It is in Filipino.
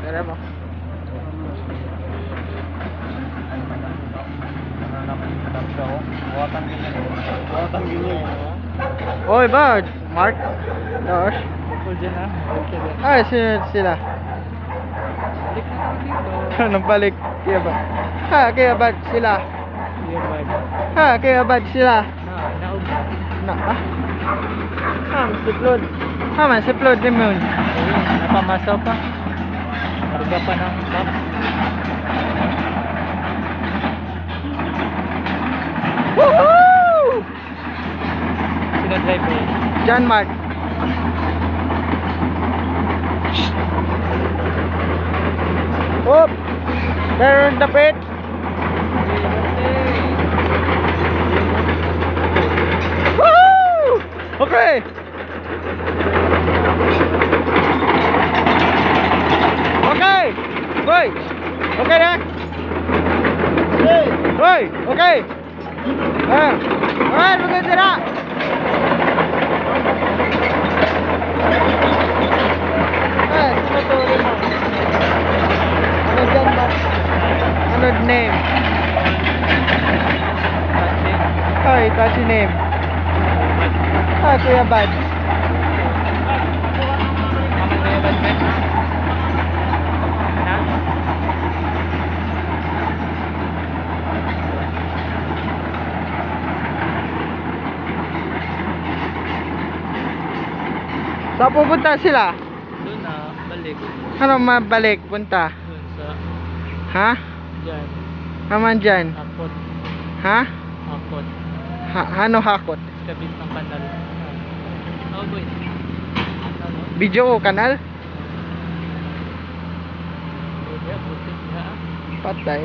Tara mo. Oy, bud. Mark. Doors. Ah, sila. Balik na tayo dito. Anong balik? Kaya ba? Ha, kaya ba sila? Iya, bad. Ha, kaya ba sila? Naog na. Na, ah? Ha, masiplod. Ha, masiplod din mo yun. Ayun, napamasaw pa. Karga pa ng box. Woohoo! Sino driver? John Mark. Oop! Meron dapit. Woohoo! Okay. Okay. Hoy. Okay na. Hoy, okay. Ah. Ah, maganda na. Ah, sino to rin mo? Ano dyan ba? Ano name? Ay, kasi name. Ah, Kuya Bad. Saan pupunta sila? Doon na, balik. Ano mabalik? Punta? Doon sa, Ha? dyan. Naman dyan? Akot. Ha? Akot. Ha? Ano hakot? Kabit ng kanal. Oh, boy. Ano? Video o kanal? Buti, buti. Ha? Patay.